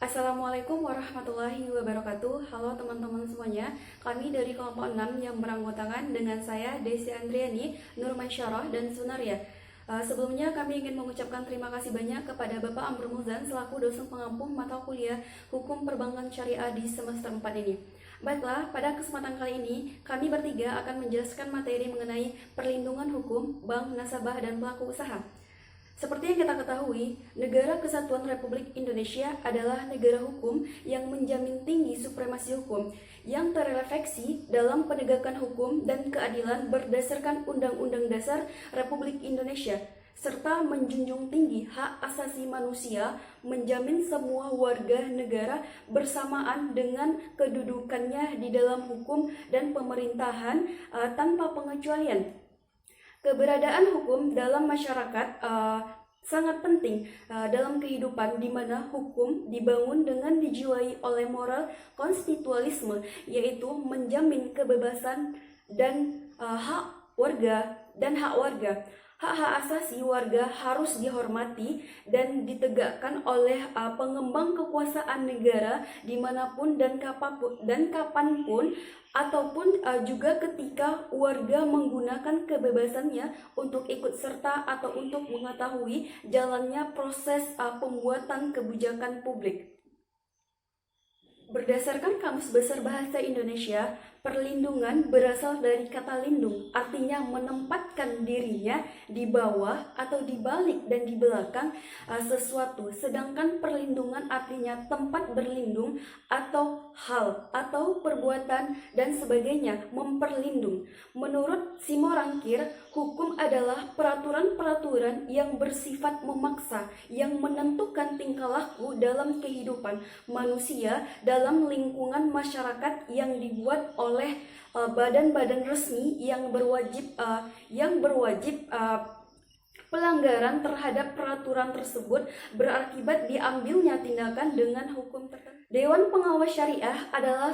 Assalamualaikum warahmatullahi wabarakatuh. Halo teman-teman semuanya. Kami dari kelompok 6 yang beranggotakan dengan saya Desi Andriani, Nurmansyarah dan Sunaria. Sebelumnya kami ingin mengucapkan terima kasih banyak kepada Bapak Amr Muzan selaku dosen pengampu mata kuliah Hukum Perbankan Syariah di semester 4 ini. Baiklah, pada kesempatan kali ini kami bertiga akan menjelaskan materi mengenai perlindungan hukum, bank, nasabah, dan pelaku usaha. Seperti yang kita ketahui, Negara Kesatuan Republik Indonesia adalah negara hukum yang menjamin tinggi supremasi hukum yang terrefleksi dalam penegakan hukum dan keadilan berdasarkan Undang-Undang Dasar Republik Indonesia, serta menjunjung tinggi hak asasi manusia, menjamin semua warga negara bersamaan dengan kedudukannya di dalam hukum dan pemerintahan tanpa pengecualian. Keberadaan hukum dalam masyarakat sangat penting dalam kehidupan di mana hukum dibangun dengan dijiwai oleh moral konstitualisme, yaitu menjamin kebebasan dan hak warga dan hak warga. Hak-hak asasi warga harus dihormati dan ditegakkan oleh pengembang kekuasaan negara dimanapun dan kapanpun, ataupun juga ketika warga menggunakan kebebasannya untuk ikut serta atau untuk mengetahui jalannya proses pembuatan kebijakan publik. Berdasarkan Kamus Besar Bahasa Indonesia, perlindungan berasal dari kata lindung, artinya menempatkan dirinya di bawah atau di balik dan di belakang sesuatu. Sedangkan perlindungan artinya tempat berlindung atau hal atau perbuatan dan sebagainya, memperlindung. Menurut Simorangkir, hukum adalah peraturan-peraturan yang bersifat memaksa, yang menentukan tingkah laku dalam kehidupan manusia dalam lingkungan masyarakat yang dibuat oleh badan-badan resmi yang berwajib pelanggaran terhadap peraturan tersebut berakibat diambilnya tindakan dengan hukum tertentu. Dewan Pengawas Syariah adalah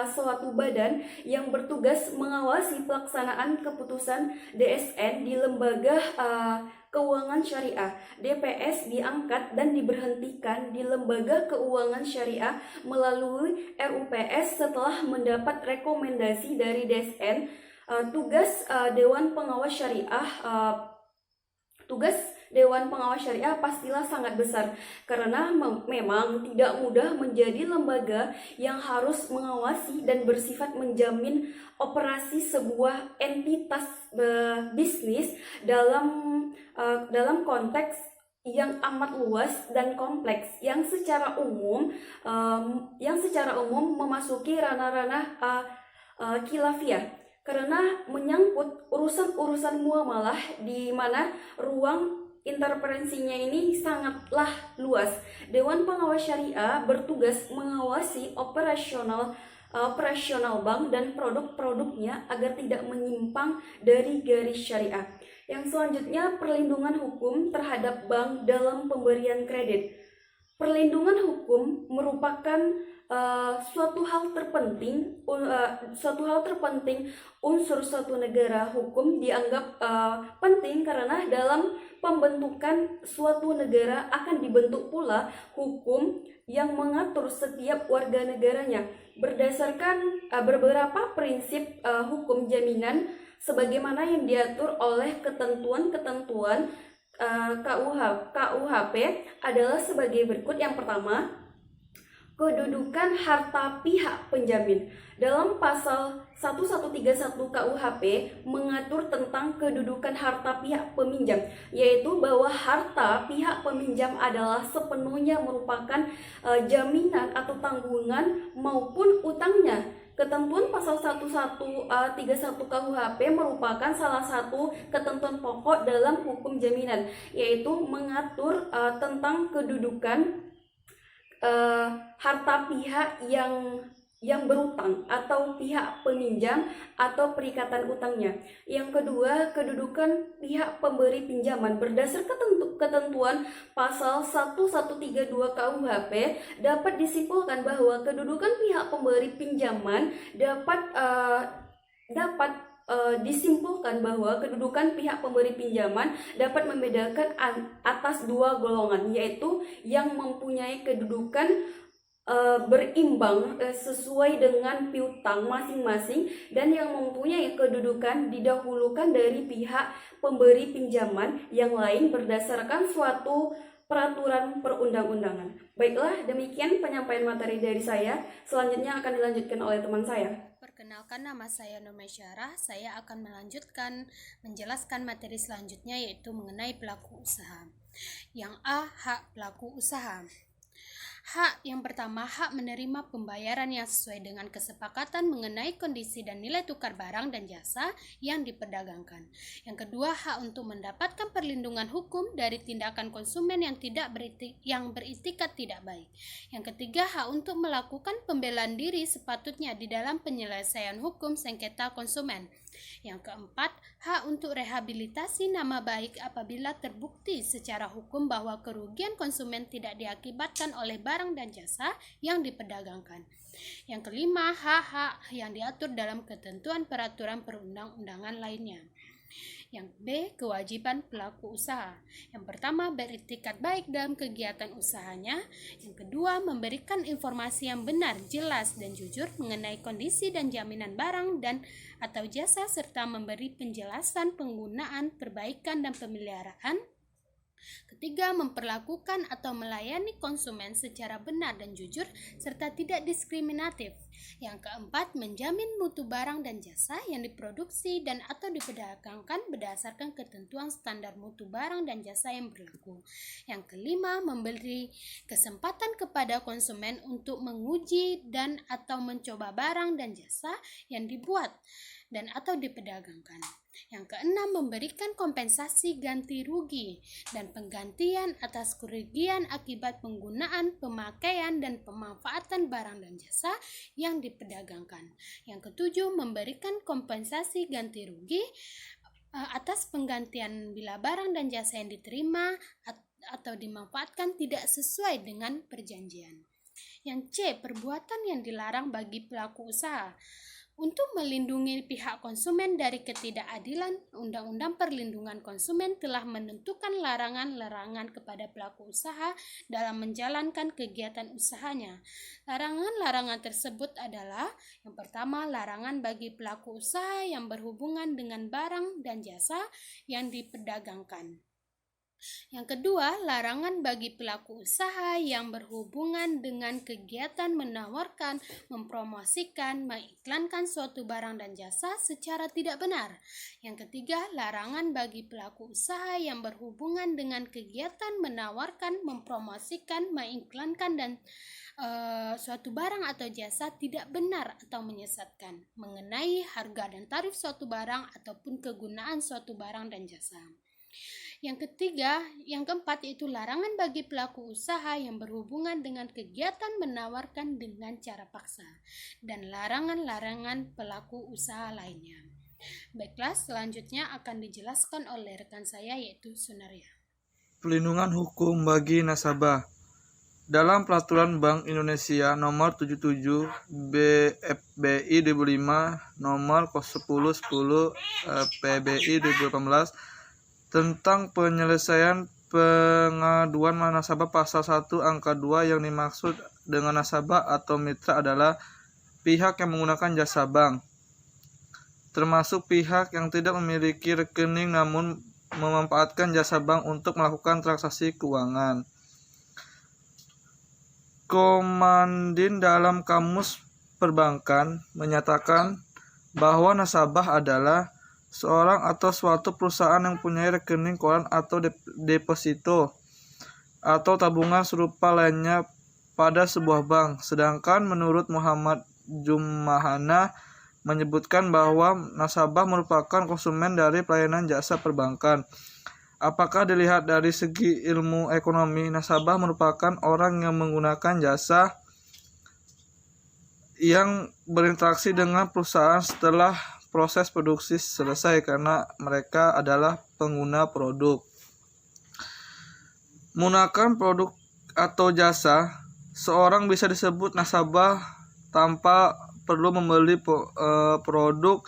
suatu badan yang bertugas mengawasi pelaksanaan keputusan DSN di lembaga keuangan syariah. DPS diangkat dan diberhentikan di lembaga keuangan syariah melalui RUPS setelah mendapat rekomendasi dari DSN. Tugas Dewan Pengawas Syariah pastilah sangat besar karena memang tidak mudah menjadi lembaga yang harus mengawasi dan bersifat menjamin operasi sebuah entitas bisnis dalam konteks yang amat luas dan kompleks yang secara umum memasuki ranah-ranah khilafiyah, karena menyangkut urusan-urusan muamalah di mana ruang interferensinya ini sangatlah luas. Dewan Pengawas Syariah bertugas mengawasi operasional bank dan produk-produknya agar tidak menyimpang dari garis syariah. Yang selanjutnya, perlindungan hukum terhadap bank dalam pemberian kredit. Perlindungan hukum merupakan suatu hal terpenting unsur suatu negara. Hukum dianggap penting karena dalam pembentukan suatu negara akan dibentuk pula hukum yang mengatur setiap warga negaranya berdasarkan beberapa prinsip hukum jaminan sebagaimana yang diatur oleh ketentuan-ketentuan KUHP adalah sebagai berikut. Yang pertama, kedudukan harta pihak penjamin. Dalam pasal 1131 KUHP mengatur tentang kedudukan harta pihak peminjam, yaitu bahwa harta pihak peminjam adalah sepenuhnya merupakan jaminan atau tanggungan maupun utangnya. Ketentuan pasal 1131 KUHP merupakan salah satu ketentuan pokok dalam hukum jaminan, yaitu mengatur tentang kedudukan harta pihak yang berutang atau pihak peminjam atau perikatan utangnya. Yang kedua, kedudukan pihak pemberi pinjaman. Berdasarkan ketentuan pasal 1132 KUHP dapat disimpulkan bahwa kedudukan pihak pemberi pinjaman dapat disimpulkan bahwa kedudukan pihak pemberi pinjaman dapat membedakan atas dua golongan, yaitu yang mempunyai kedudukan berimbang sesuai dengan piutang masing-masing dan yang mempunyai kedudukan didahulukan dari pihak pemberi pinjaman yang lain berdasarkan suatu peraturan perundang-undangan. Baiklah, demikian penyampaian materi dari saya. Selanjutnya akan dilanjutkan oleh teman saya. Perkenalkan, nama saya Nurman Syarah. Saya akan menjelaskan materi selanjutnya, yaitu mengenai pelaku usaha. Yang A, hak pelaku usaha. Hak yang pertama, hak menerima pembayaran yang sesuai dengan kesepakatan mengenai kondisi dan nilai tukar barang dan jasa yang diperdagangkan. Yang kedua, hak untuk mendapatkan perlindungan hukum dari tindakan konsumen yang beritikat tidak baik. Yang ketiga, hak untuk melakukan pembelaan diri sepatutnya di dalam penyelesaian hukum sengketa konsumen. Yang keempat, hak untuk rehabilitasi nama baik apabila terbukti secara hukum bahwa kerugian konsumen tidak diakibatkan oleh barang dan jasa yang diperdagangkan. Yang kelima, hak-hak yang diatur dalam ketentuan peraturan perundang-undangan lainnya. Yang B, kewajiban pelaku usaha. Yang pertama, beritikat baik dalam kegiatan usahanya. Yang kedua, memberikan informasi yang benar, jelas, dan jujur mengenai kondisi dan jaminan barang dan atau jasa serta memberi penjelasan penggunaan, perbaikan, dan pemeliharaan. Ketiga, memperlakukan atau melayani konsumen secara benar dan jujur serta tidak diskriminatif. Yang keempat, menjamin mutu barang dan jasa yang diproduksi dan atau diperdagangkan berdasarkan ketentuan standar mutu barang dan jasa yang berlaku. Yang kelima, memberi kesempatan kepada konsumen untuk menguji dan atau mencoba barang dan jasa yang dibuat dan atau diperdagangkan. Yang keenam, memberikan kompensasi ganti rugi dan penggantian atas kerugian akibat penggunaan, pemakaian, dan pemanfaatan barang dan jasa yang diperdagangkan. Yang ketujuh, memberikan kompensasi ganti rugi atas penggantian bila barang dan jasa yang diterima atau dimanfaatkan tidak sesuai dengan perjanjian. Yang C, perbuatan yang dilarang bagi pelaku usaha. Untuk melindungi pihak konsumen dari ketidakadilan, Undang-Undang Perlindungan Konsumen telah menentukan larangan-larangan kepada pelaku usaha dalam menjalankan kegiatan usahanya. Larangan-larangan tersebut adalah: yang pertama, larangan bagi pelaku usaha yang berhubungan dengan barang dan jasa yang diperdagangkan. Yang kedua, larangan bagi pelaku usaha yang berhubungan dengan kegiatan menawarkan, mempromosikan, mengiklankan suatu barang dan jasa secara tidak benar. Yang ketiga, larangan bagi pelaku usaha yang berhubungan dengan kegiatan menawarkan, mempromosikan, mengiklankan dan suatu barang atau jasa tidak benar atau menyesatkan mengenai harga dan tarif suatu barang ataupun kegunaan suatu barang dan jasa. Yang keempat yaitu larangan bagi pelaku usaha yang berhubungan dengan kegiatan menawarkan dengan cara paksa dan larangan-larangan pelaku usaha lainnya. Baiklah, selanjutnya akan dijelaskan oleh rekan saya yaitu Sunaria. Pelindungan hukum bagi nasabah. Dalam Peraturan Bank Indonesia Nomor 77 BFBI 2005 Nomor 1010 PBI 2018 tentang penyelesaian pengaduan nasabah pasal 1 angka 2 yang dimaksud dengan nasabah atau mitra adalah pihak yang menggunakan jasa bank, termasuk pihak yang tidak memiliki rekening namun memanfaatkan jasa bank untuk melakukan transaksi keuangan. Komandin dalam Kamus Perbankan menyatakan bahwa nasabah adalah seorang atau suatu perusahaan yang mempunyai rekening koran atau deposito atau tabungan serupa lainnya pada sebuah bank. Sedangkan menurut Muhammad Jumahana menyebutkan bahwa nasabah merupakan konsumen dari pelayanan jasa perbankan. Apakah dilihat dari segi ilmu ekonomi, nasabah merupakan orang yang menggunakan jasa yang berinteraksi dengan perusahaan setelah proses produksi selesai karena mereka adalah pengguna produk. Menggunakan produk atau jasa, seorang bisa disebut nasabah tanpa perlu membeli produk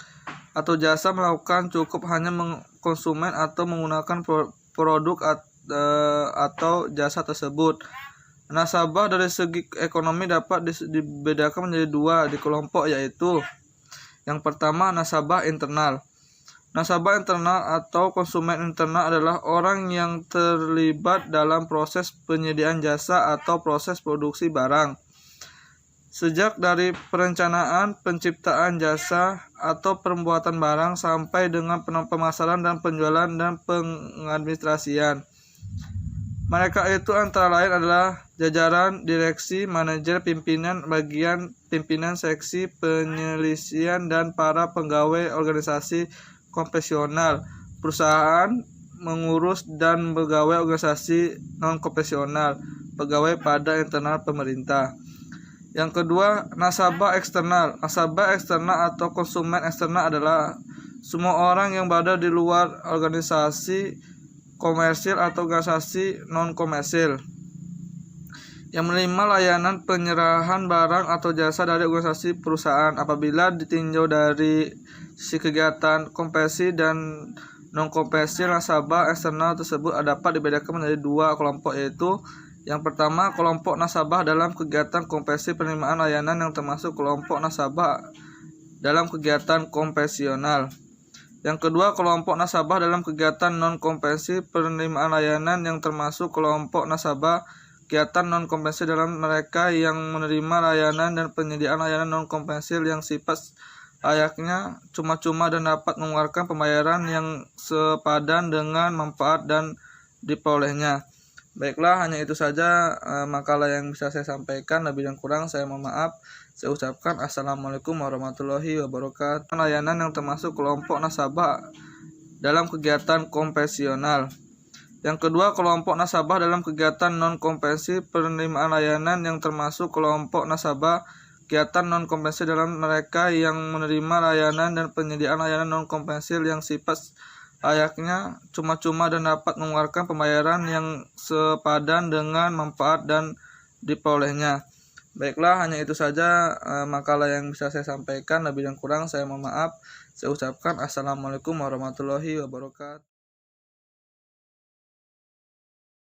atau jasa melakukan cukup hanya konsumen atau menggunakan produk atau jasa tersebut. Nasabah dari segi ekonomi dapat dibedakan menjadi dua di kelompok, yaitu yang pertama nasabah internal. Nasabah internal atau konsumen internal adalah orang yang terlibat dalam proses penyediaan jasa atau proses produksi barang. Sejak dari perencanaan, penciptaan jasa atau pembuatan barang sampai dengan pemasaran dan penjualan dan pengadministrasian. Mereka itu antara lain adalah jajaran, direksi, manajer, pimpinan bagian, pimpinan seksi, penyelesaian, dan para pegawai organisasi konvensional, perusahaan, mengurus dan pegawai organisasi non-konvensional, pegawai pada internal pemerintah. Yang kedua, nasabah eksternal. Nasabah eksternal atau konsumen eksternal adalah semua orang yang berada di luar organisasi komersil atau organisasi non-komersil yang menerima layanan penyerahan barang atau jasa dari organisasi perusahaan. Apabila ditinjau dari sisi kegiatan konvensi dan non-konvensi, nasabah eksternal tersebut dapat dibedakan menjadi dua kelompok, yaitu yang pertama, kelompok nasabah dalam kegiatan konvensi penerimaan layanan yang termasuk kelompok nasabah dalam kegiatan konvensional. Yang kedua, kelompok nasabah dalam kegiatan non-konvensi penerimaan layanan yang termasuk kelompok nasabah kegiatan non-konvensi dalam mereka yang menerima layanan dan penyediaan layanan non-konvensi yang sifat layaknya cuma-cuma dan dapat mengeluarkan pembayaran yang sepadan dengan manfaat dan diperolehnya. Baiklah, hanya itu saja makalah yang bisa saya sampaikan. Lebih dan kurang saya mohon maaf. Saya ucapkan Assalamualaikum warahmatullahi wabarakatuh. Layanan yang termasuk kelompok nasabah dalam kegiatan konvensional. Yang kedua, kelompok nasabah dalam kegiatan non-konvensi penerimaan layanan yang termasuk kelompok nasabah kegiatan non-konvensi dalam mereka yang menerima layanan dan penyediaan layanan non-konvensi yang sifat layaknya cuma-cuma dan dapat mengeluarkan pembayaran yang sepadan dengan manfaat dan diperolehnya. Baiklah, hanya itu saja makalah yang bisa saya sampaikan. Lebih dan kurang saya mohon maaf. Saya ucapkan Assalamualaikum warahmatullahi wabarakatuh.